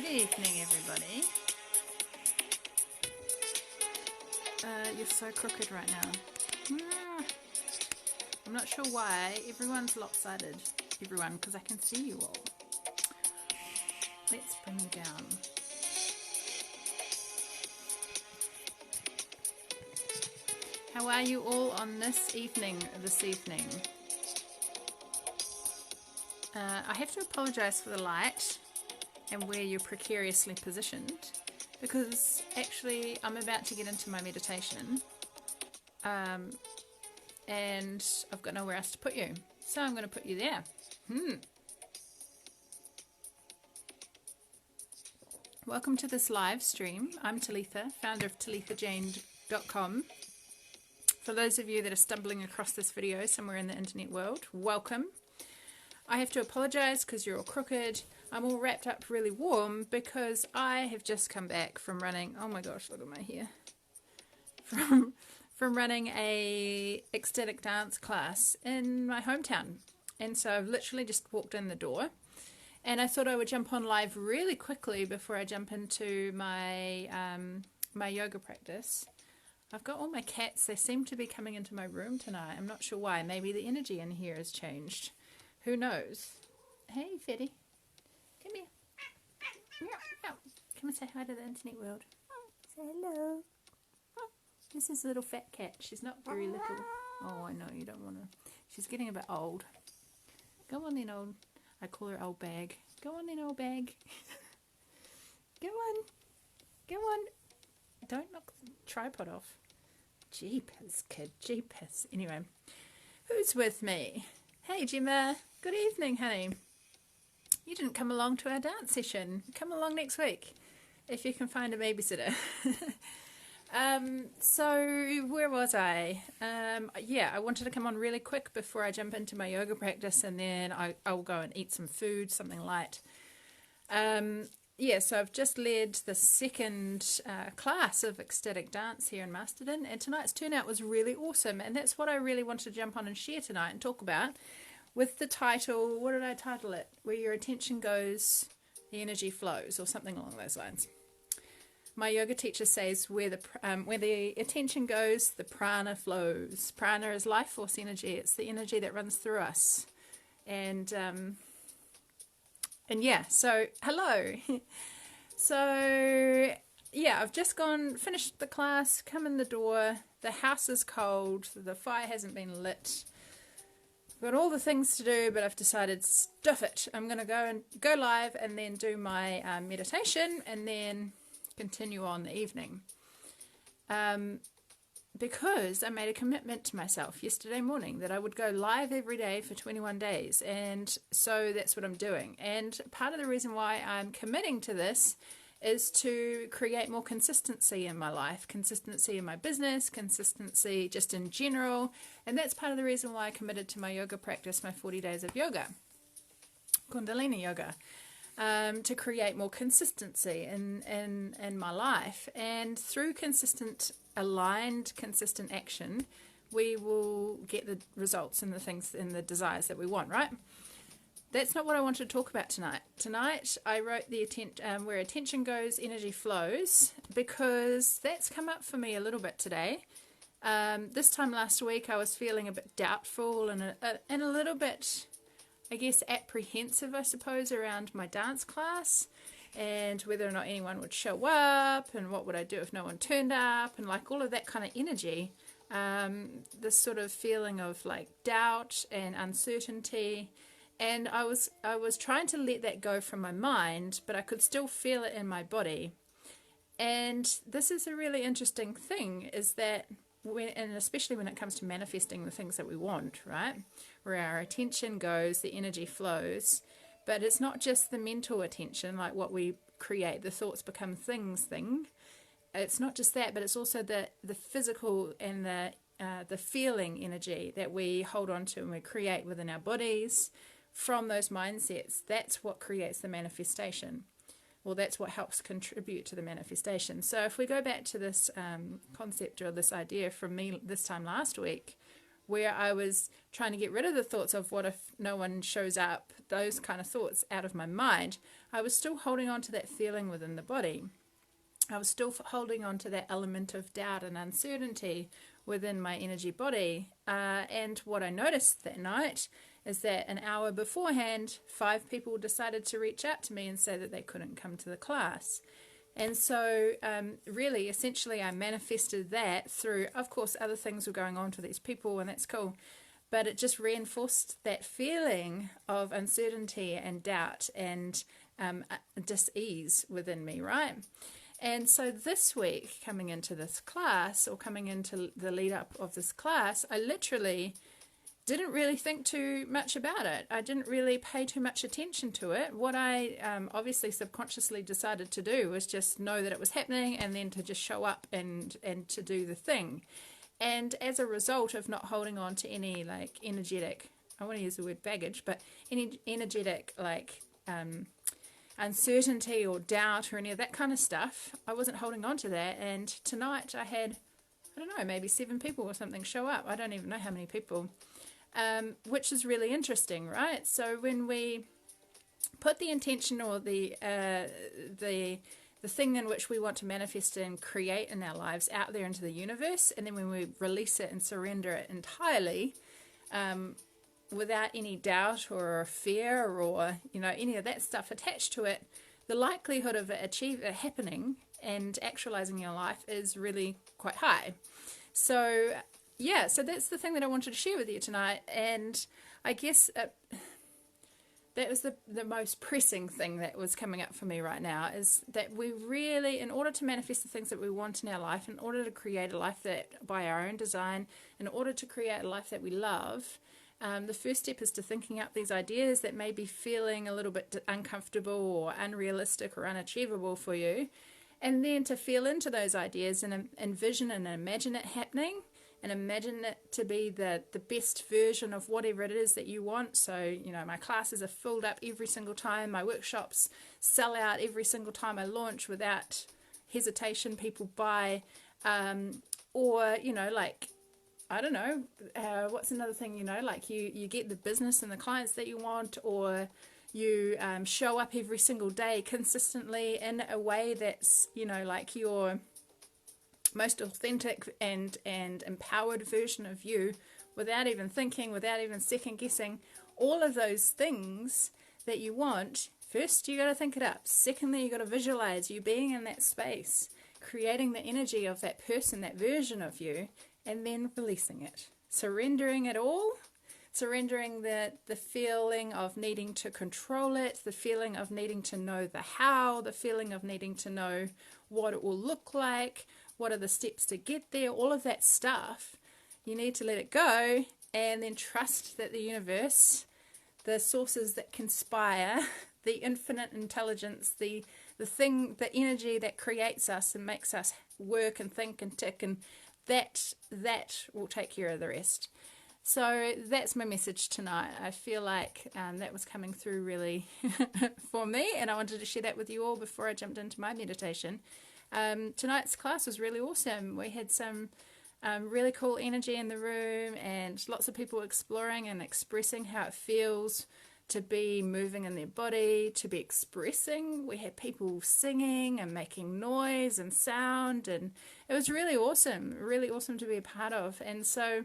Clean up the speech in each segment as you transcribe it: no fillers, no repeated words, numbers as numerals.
Good evening, everybody. You're so crooked right now. I'm not sure why. Everyone's lopsided. Everyone, because I can see you all. Let's bring you down. How are you all on this evening? I have to apologise for the light and where you're precariously positioned, because actually I'm about to get into my meditation and I've got nowhere else to put you, so I'm going to put you there. Welcome to this live stream. I'm Talitha, founder of TalithaJane.com. For those of you that are stumbling across this video somewhere in the internet world, welcome. I have to apologise because you're all crooked. I'm all wrapped up really warm because I have just come back from running, oh my gosh, look at my hair, from running a ecstatic dance class in my hometown. And so I've literally just walked in the door, and I thought I would jump on live really quickly before I jump into my my yoga practice. I've got all my cats. They seem to be coming into my room tonight. I'm not sure why. Maybe the energy in here has changed. Who knows? Hey, Fetty. Come here. Meow, meow. Come and say hi to the internet world. Say hello. This is a little fat cat. She's not very little. Oh, I know, you don't want to. She's getting a bit old. Go on then, old. I call her old bag. Go on then, old bag. Go on. Go on. Don't knock the tripod off. Jeepers, kid. Jeepers. Anyway, who's with me? Hey, Gemma. Good evening, honey. You didn't come along to our dance session. Come along next week if you can find a babysitter. So where was I? Yeah, I wanted to come on really quick before I jump into my yoga practice, and then I'll go and eat some food, something light. Yeah, so I've just led the second class of ecstatic dance here in Masterton, and tonight's turnout was really awesome, and that's what I really wanted to jump on and share tonight and talk about with the title, what did I title it? Where your attention goes, the energy flows, or something along those lines. My yoga teacher says where the attention goes, the prana flows. Prana is life force energy. It's the energy that runs through us. And yeah, so hello. So yeah, I've just finished the class, come in the door. The house is cold. The fire hasn't been lit. I've got all the things to do, but I've decided, stuff it. I'm going to go live and then do my meditation and then continue on the evening. Because I made a commitment to myself yesterday morning that I would go live every day for 21 days. And so that's what I'm doing. And part of the reason why I'm committing to this is to create more consistency in my life, consistency in my business, consistency just in general. And that's part of the reason why I committed to my yoga practice, my 40 days of yoga, Kundalini yoga, to create more consistency in my life. And through aligned, consistent action, we will get the results and the things and the desires that we want, right? That's not what I wanted to talk about tonight. Tonight, I wrote where attention goes, energy flows, because that's come up for me a little bit today. This time last week, I was feeling a bit doubtful and a little bit, I guess, apprehensive, I suppose, around my dance class and whether or not anyone would show up and what would I do if no one turned up and like all of that kind of energy. This sort of feeling of like doubt and uncertainty. And I was trying to let that go from my mind, but I could still feel it in my body. And this is a really interesting thing, is that and especially when it comes to manifesting the things that we want, right? Where our attention goes, the energy flows. But it's not just the mental attention, like what we create, the thoughts become things thing. It's not just that, but it's also the physical and the feeling energy that we hold on to and we create within our bodies from those mindsets. That's what creates the manifestation. Well, that's what helps contribute to the manifestation. So if we go back to this concept or this idea from me this time last week, where I was trying to get rid of the thoughts of what if no one shows up, those kind of thoughts out of my mind, I was still holding on to that feeling within the body. I was still holding on to that element of doubt and uncertainty within my energy body. And what I noticed that night is that an hour beforehand, 5 people decided to reach out to me and say that they couldn't come to the class. And so really, essentially, I manifested that through, of course, other things were going on for these people, and that's cool. But it just reinforced that feeling of uncertainty and doubt and dis-ease within me, right? And so this week, coming into this class, or coming into the lead up of this class, I literally didn't really think too much about it. I didn't really pay too much attention to it. What I obviously subconsciously decided to do was just know that it was happening, and then to just show up and to do the thing. And as a result of not holding on to any like energetic, I want to use the word baggage, but any energetic like uncertainty or doubt or any of that kind of stuff, I wasn't holding on to that. And tonight I had, I don't know, maybe 7 people or something show up. I don't even know how many people, which is really interesting, right? So when we put the intention or the thing in which we want to manifest and create in our lives out there into the universe, and then when we release it and surrender it entirely, without any doubt or fear or any of that stuff attached to it, the likelihood of it happening and actualizing your life is really quite high. So yeah, so that's the thing that I wanted to share with you tonight. And I guess that was the most pressing thing that was coming up for me right now, is that we really, in order to manifest the things that we want in our life, in order to create a life that by our own design, in order to create a life that we love, the first step is to thinking up these ideas that may be feeling a little bit uncomfortable or unrealistic or unachievable for you, and then to feel into those ideas and envision and imagine it happening, and imagine it to be the best version of whatever it is that you want. So, my classes are filled up every single time. My workshops sell out every single time I launch without hesitation. People buy, or, like, I don't know, what's another thing, like you get the business and the clients that you want, or you show up every single day consistently in a way that's, like your most authentic and empowered version of you, without even thinking, without even second guessing. All of those things that you want, first you got to think it up. Secondly, you got to visualize you being in that space, creating the energy of that person, that version of you, and then releasing it, surrendering it all, surrendering the feeling of needing to control it, the feeling of needing to know the how, the feeling of needing to know what it will look like, what are the steps to get there, all of that stuff. You need to let it go, and then trust that the universe, the sources that conspire, the infinite intelligence, the thing, the energy that creates us and makes us work and think and tick, and that will take care of the rest. So that's my message tonight. I feel like that was coming through really for me, and I wanted to share that with you all before I jumped into my meditation. Tonight's class was really awesome. We had some really cool energy in the room, and lots of people exploring and expressing how it feels to be moving in their body, to be expressing. We had people singing and making noise and sound, and it was really awesome to be a part of. And so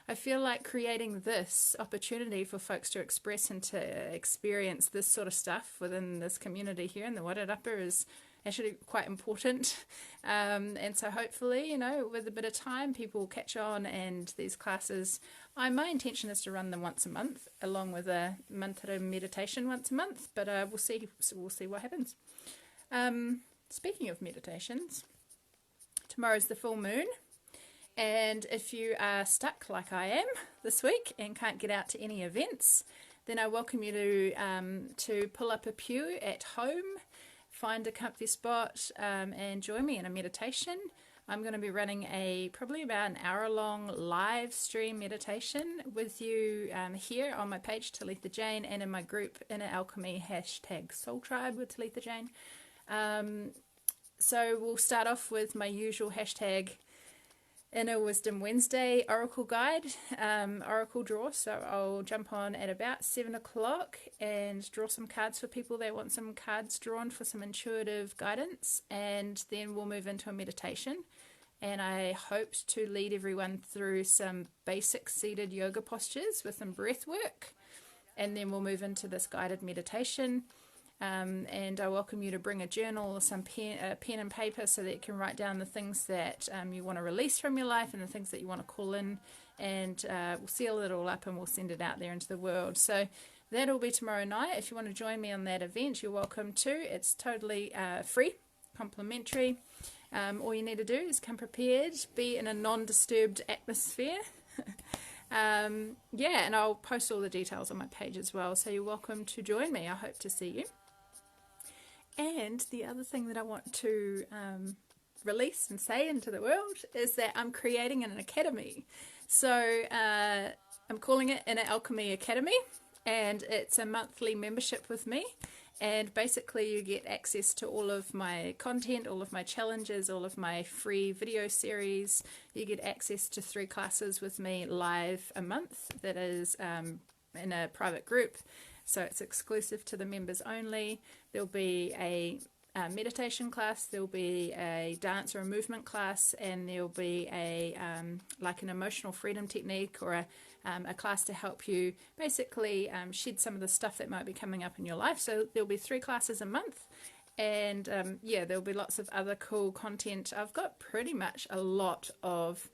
I feel like creating this opportunity for folks to express and to experience this sort of stuff within this community here in the Wairarapa is actually quite important. And so hopefully, with a bit of time, people will catch on, and these classes, my intention is to run them once a month, along with a mantra meditation once a month, but we'll see what happens. Speaking of meditations, tomorrow's the full moon, and if you are stuck like I am this week and can't get out to any events, then I welcome you to pull up a pew at home, find a comfy spot, and join me in a meditation. I'm going to be running probably about an hour-long live stream meditation with you here on my page, Talitha Jane, and in my group, Inner Alchemy, #SoulTribe with Talitha Jane. So we'll start off with my usual hashtag Inner Wisdom Wednesday Oracle Guide, Oracle draw. So I'll jump on at about 7 o'clock and draw some cards for people that want some cards drawn for some intuitive guidance, and then we'll move into a meditation. And I hoped to lead everyone through some basic seated yoga postures with some breath work, and then we'll move into this guided meditation. And I welcome you to bring a journal or some pen and paper so that you can write down the things that you want to release from your life and the things that you want to call in, and we'll seal it all up and we'll send it out there into the world. So that'll be tomorrow night. If you want to join me on that event, you're welcome to. It's totally free, complimentary. All you need to do is come prepared, be in a non-disturbed atmosphere. Yeah, and I'll post all the details on my page as well, so you're welcome to join me. I hope to see you. And the other thing that I want to release and say into the world is that I'm creating an academy. So I'm calling it Inner Alchemy Academy, and it's a monthly membership with me. And basically you get access to all of my content, all of my challenges, all of my free video series. You get access to 3 classes with me live a month that is in a private group. So it's exclusive to the members only. There'll be a meditation class, there'll be a dance or a movement class, and there'll be a like an emotional freedom technique or a class to help you basically shed some of the stuff that might be coming up in your life. So there'll be 3 classes a month, and yeah, there'll be lots of other cool content. I've got pretty much a lot of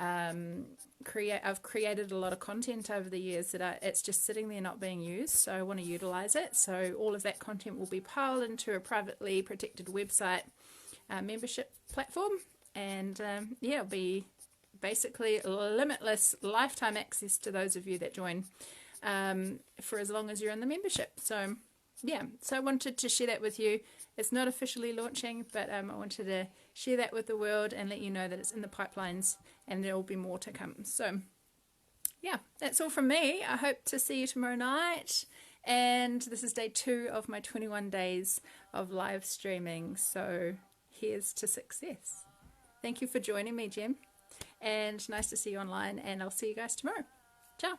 I've created a lot of content over the years that it's just sitting there not being used, so I want to utilize it. So all of that content will be piled into a privately protected website membership platform, and yeah, it'll be basically limitless lifetime access to those of you that join for as long as you're in the membership. So yeah, so I wanted to share that with you. It's not officially launching, but I wanted to share that with the world and let you know that it's in the pipelines and there will be more to come. So yeah, that's all from me. I hope to see you tomorrow night. And this is day 2 of my 21 days of live streaming. So here's to success. Thank you for joining me, Jem. And nice to see you online, and I'll see you guys tomorrow. Ciao.